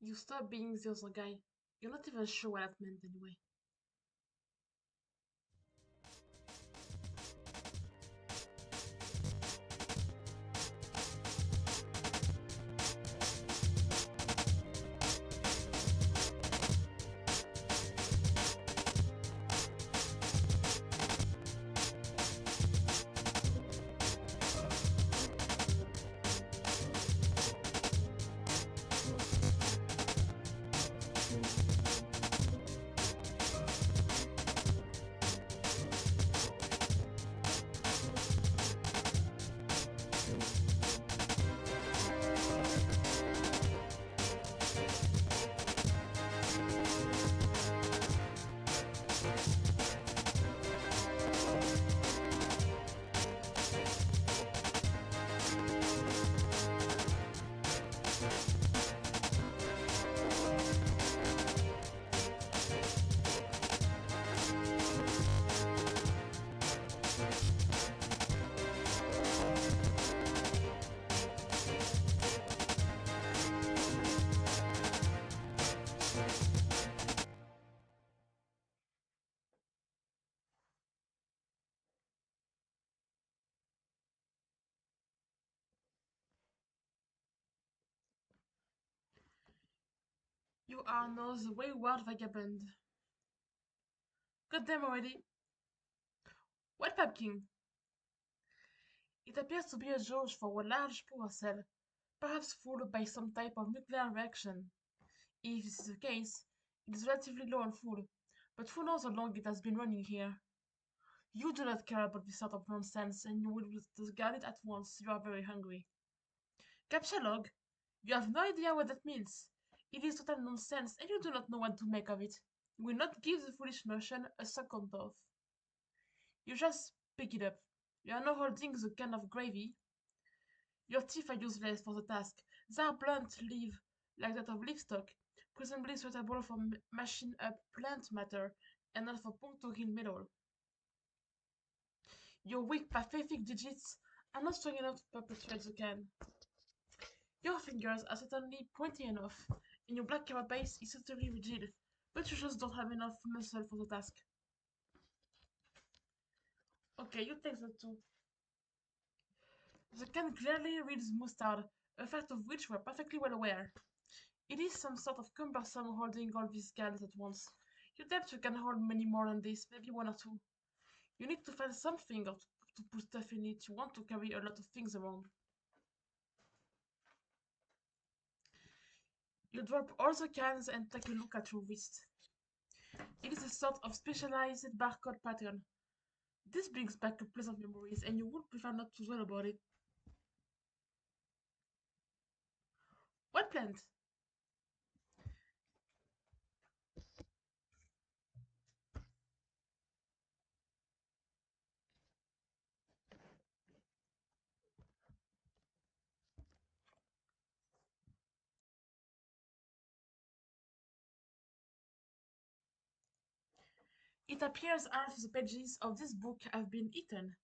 You stop being the other guy. You're not even sure what that meant anyway. You are now the wayward vagabond. Got them already? What Papking? It appears to be a George for a large power cell, perhaps followed by some type of nuclear reaction. If this is the case, it is relatively low on food, but who knows how long it has been running here? You do not care about this sort of nonsense, and you will discard it at once. You are very hungry. Captcha log? You have no idea what that means. It is total nonsense, and you do not know what to make of it. You will not give the foolish notion a second thought. You just pick it up. You are now holding the can of gravy. Your teeth are useless for the task. They are blunt leaf, like that of livestock, presumably suitable for mashing up plant matter and not for puncturing metal. Your weak, pathetic digits are not strong enough to perpetuate the can. Your fingers are certainly pointy enough, and your black carapace is certainly rigid, but you just don't have enough muscle for the task. Okay, you take that too. The can clearly reads mustard, a fact of which we are perfectly well aware. It is some sort of cumbersome holding all these cans at once. You doubt you can hold many more than this, maybe one or two. You need to find something or to put stuff in it. You want to carry a lot of things around. You drop all the cans and take a look at your wrist. It is a sort of specialized barcode pattern. This brings back pleasant memories, and you would prefer not to dwell about it. What plant? It appears half the pages of this book have been eaten.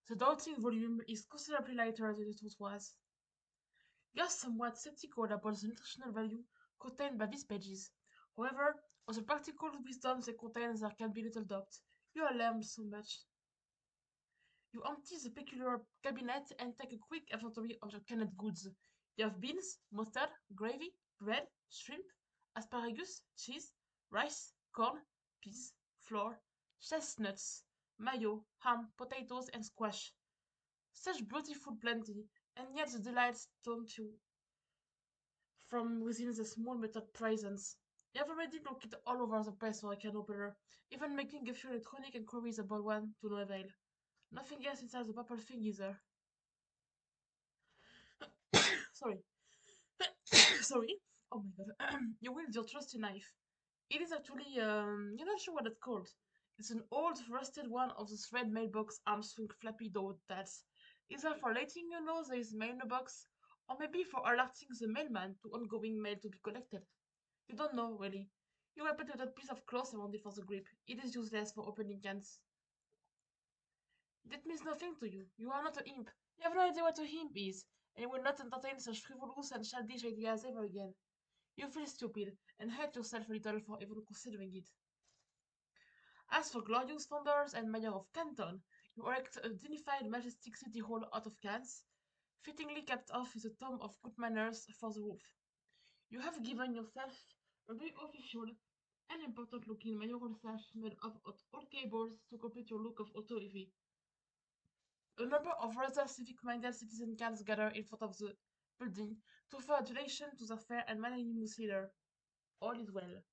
The doubting volume is considerably lighter than it was. You are somewhat skeptical about the nutritional value contained by these pages. However, of the practical wisdom they contain there can be little doubt. You are learned so much. You empty the peculiar cabinet and take a quick inventory of your canned goods. You have beans, mustard, gravy, bread, shrimp, asparagus, cheese, rice, corn, peas, flour, chestnuts, mayo, ham, potatoes, and squash. Such beautiful plenty, and yet the delights taunt you from within the small metal prisons. You have already looked all over the place for a can opener, even making a few electronic inquiries about one to no avail. Nothing else inside the purple thing either. Sorry. Sorry. Oh my god. You wield your trusty knife. It is actually, you're not sure what it's called. It's an old, rusted one of the thread mailbox arm swing flappy door tabs. Either for letting you know there is mail in the box, or maybe for alerting the mailman to ongoing mail to be collected. You don't know, really. You wrap it with a piece of cloth around it for the grip. It is useless for opening cans. That means nothing to you. You are not an imp. You have no idea what a imp is, and you will not entertain such frivolous and childish ideas ever again. You feel stupid and hate yourself a little for even considering it. As for glorious founders and mayor of Canton, you erect a dignified majestic city hall out of cans, fittingly capped off with a tome of good manners for the roof. You have given yourself a very official and important looking mayoral sash made of old cables to complete your look of authority. A number of rather civic-minded citizen cans gather in front of the building to offer adulation to the fair and magnanimous leader. All is well.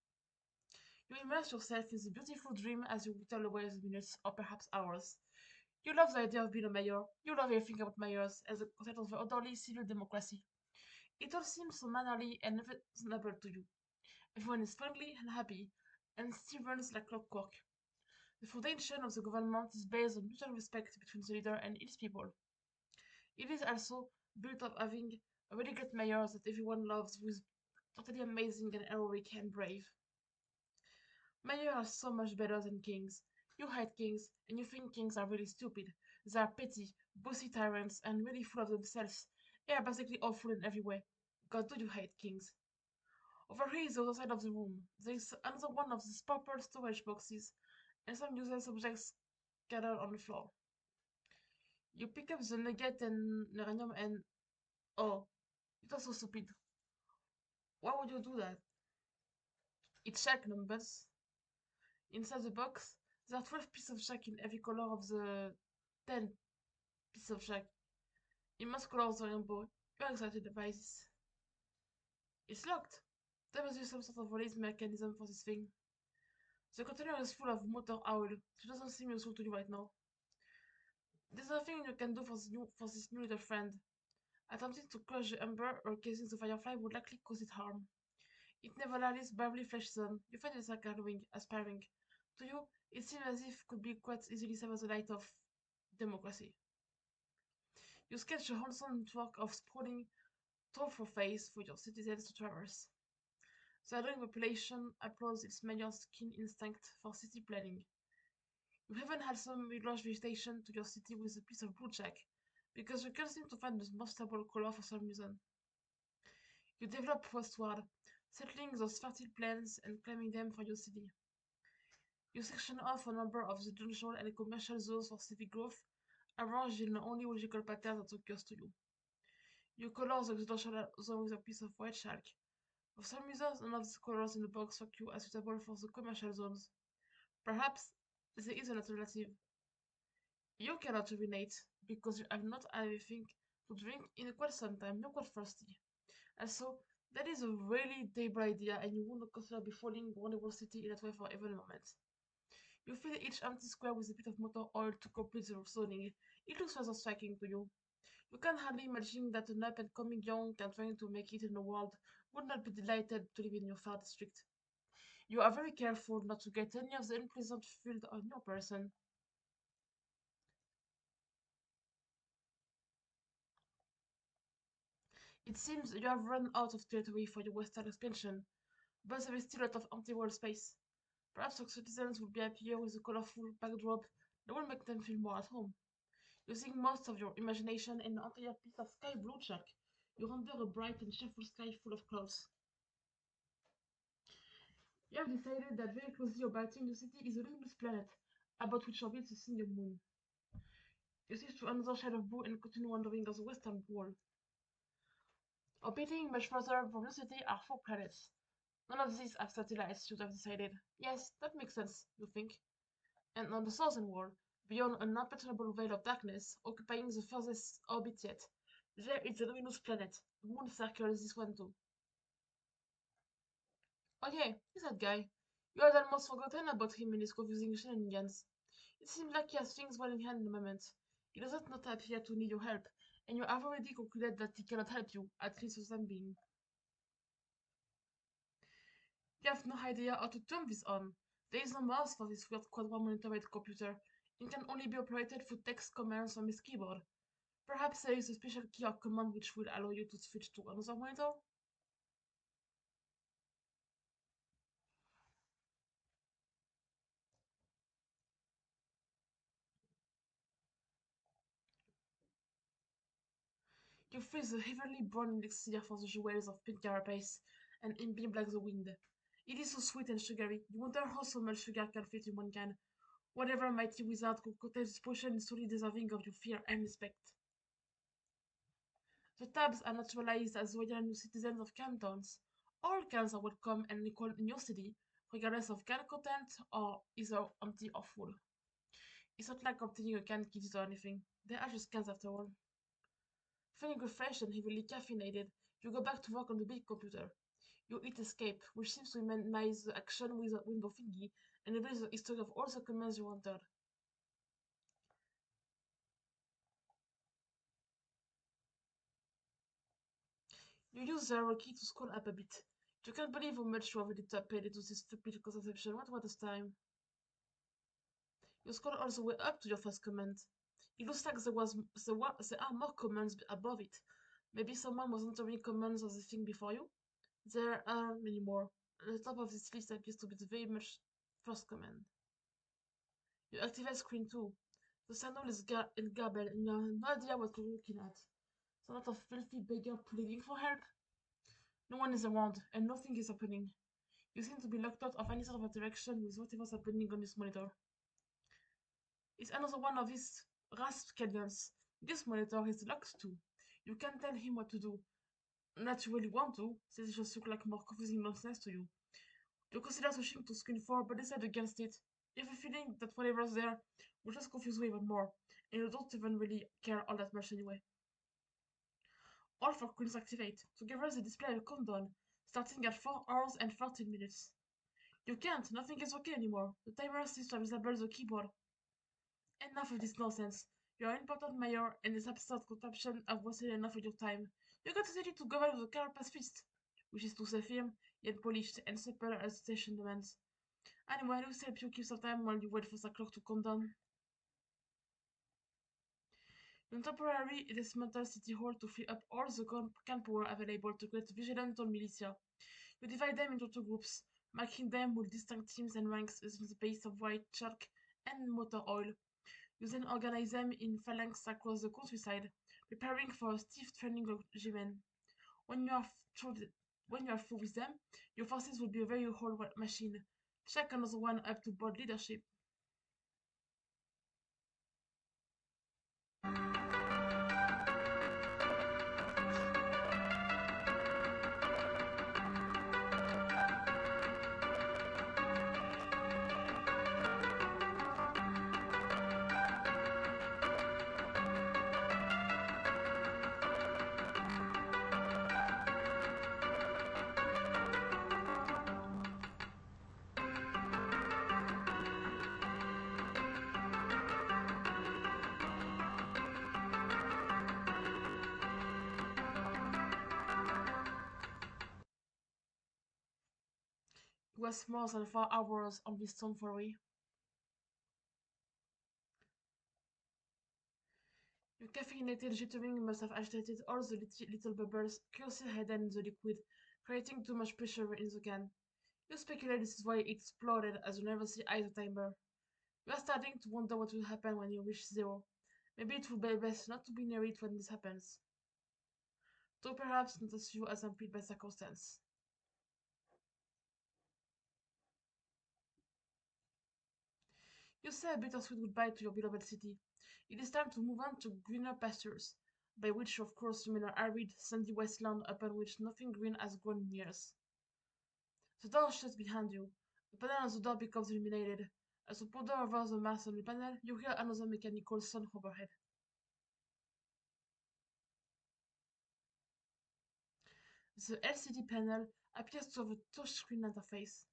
You immerse yourself in the beautiful dream as you whittle away the minutes or perhaps hours. You love the idea of being a mayor. You love everything about mayors as a concept of the orderly civil democracy. It all seems so mannerly and reasonable to you. Everyone is friendly and happy, and still runs like clockwork. The foundation of the government is based on mutual respect between the leader and its people. It is also built of having a really great mayor that everyone loves, who is totally amazing and heroic and brave. Mayors are so much better than kings. You hate kings, and you think kings are really stupid. They are petty, bossy tyrants, and really full of themselves. They are basically awful in every way. God, do you hate kings? Over here is the other side of the room. There is another one of these purple storage boxes, and some useless objects scattered on the floor. You pick up the nugget and uranium and... Oh, it was so stupid. Why would you do that? It's shack numbers. Inside the box, there are 12 pieces of shack in every color of the 10 pieces of shack. In most colors of the rainbow. You're excited by this. It's locked. There must be some sort of release mechanism for this thing. The container is full of motor oil, so it doesn't seem useful to you right now. There's nothing you can do for this new little friend. Attempting to crush the ember or casing the firefly would likely cause it harm. It nevertheless bravely flashes on. You find it aspiring. To you, it seems as if it could be quite easily saved as the light of democracy. You sketch a wholesome network of sprawling thoroughfares for your citizens to traverse. The adoring population applauds its mayor's keen instinct for city planning. You even had some lush vegetation to your city with a piece of blue check, because you can't seem to find the most stable color for some reason. You develop westward, settling those fertile plains and claiming them for your city. You section off a number of the residential and commercial zones for civic growth, arranged in the only logical pattern that occurs to you. You color the residential zone with a piece of white chalk. For some reason, none of the colors in the box struck you as suitable for the commercial zones. Perhaps there is an alternative. You cannot urinate because you have not had anything to drink in quite some time. You're quite thirsty. And so that is a really terrible idea, and you wouldn't consider befalling one whole city in that way for even a moment. You fill each empty square with a bit of motor oil to complete the zoning. It looks rather striking to you. You can hardly imagine that an up and coming young and trying to make it in the world would not be delighted to live in your far district. You are very careful not to get any of the unpleasant field on your person. It seems you have run out of territory for your western expansion, but there is still a lot of empty wall space. Perhaps your citizens will be happier with a colorful backdrop that will make them feel more at home. Using most of your imagination and an entire piece of sky blue chalk, you render a bright and cheerful sky full of clouds. You have decided that very closely orbiting the city is a luminous planet, about which orbits a single moon. You switch to another shade of blue and continue wandering on the western wall. Orbiting much further from the city are four planets. None of these have satellites, you have decided. Yes, that makes sense, you think. And on the southern wall, beyond an impenetrable veil of darkness, occupying the furthest orbit yet, there is a luminous planet. The moon circles this one too. Oh yeah, he's that guy. You had almost forgotten about him and his confusing shenanigans. It seems like he has things well in hand in the moment. He does not appear to need your help, and you have already concluded that he cannot help you, at least for the time being. You have no idea how to turn this on. There is no mouse for this weird quad-1 monitored computer. It can only be operated through text commands from his keyboard. Perhaps there is a special key or command which will allow you to switch to another monitor? You feel the heavenly brown elixir for the jewels of pink carapace, and imbibe like the wind. It is so sweet and sugary. You wonder how so much sugar can fit in one can. Whatever mighty wizard could contain this potion is truly deserving of your fear and respect. The tabs are naturalized as royal new citizens of cantons. All cans are welcome and equal in your city, regardless of can content or either empty or full. It's not like obtaining a canned kitties or anything. They are just cans after all. Feeling refreshed and heavily caffeinated, you go back to work on the big computer. You hit escape, which seems to minimize the action with a window thingy and reveals the history of all the commands you entered. You use the arrow key to scroll up a bit. You can't believe how much you have already paid into this stupid conception. What was time? You scroll all the way up to your first command. It looks like there are more commands above it. Maybe someone was entering commands of the thing before you? There are many more. The top of this list appears to be the very much first command. You activate screen 2. The signal is garbled and you have no idea what you're looking at. It's a lot of filthy beggar pleading for help. No one is around and nothing is happening. You seem to be locked out of any sort of interaction with whatever's happening on this monitor. It's another one of his rasp cadence. This monitor is locked too. You can't tell him what to do. Not you really want to, since it just look like more confusing nonsense to you. You consider switching to screen 4, but decide against it. You have a feeling that whatever's there will just confuse you even more, and you don't even really care all that much anyway. All four screens activate. Together they display a countdown, starting at 4 hours and 13 minutes. You can't, nothing is okay anymore. The timer seems to have disabled the keyboard. Enough of this nonsense. You're an important mayor, and this absurd contraption have wasted enough of your time. You got decided to govern with a carapace fist, which is to say firm, yet polished, and supple as the station demands. Anyway, I'll help you keep some time while you wait for the clock to come down. You temporarily dismantle City Hall to free up all the can power available to create vigilante militia. You divide them into two groups, marking them with distinct teams and ranks using the base of white chalk and motor oil. You then organize them in phalanx across the countryside, preparing for a stiff training regimen. When you are through when you are through with them, your forces will be a very whole machine. Check another one up to board leadership. It was more than 4 hours on this stone foray. Your caffeinated jittering must have agitated all the little bubbles closely hidden in the liquid, creating too much pressure in the can. You speculate this is why it exploded as you never see eyes the timer. You are starting to wonder what will happen when you reach zero. Maybe it would be best not to be near it when this happens. Though perhaps not as few as impeded by circumstance. You say a bittersweet goodbye to your beloved city. It is time to move on to greener pastures, by which of course you mean an arid, sandy wasteland upon which nothing green has grown in years. The door shuts behind you. The panel on the door becomes illuminated. As you ponder over the mass on the panel, you hear another mechanical sound overhead. The LCD panel appears to have a touchscreen interface.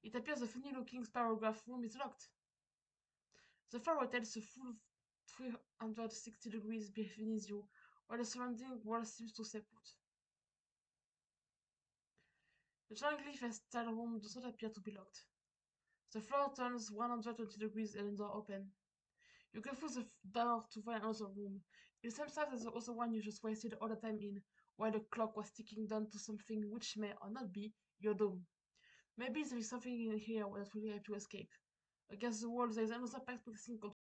It appears the funny-looking spirograph room is locked. The far rotates a full 360 degrees beneath you, while the surrounding world seems to stay put. The triangular style room does not appear to be locked. The floor turns 120 degrees and the door open. You go through the door to find another room. It's the same size as the other one you just wasted all the time in, while the clock was ticking down to something which may or not be your doom. Maybe there is something in here that will help you escape. Against the wall, there is another pipe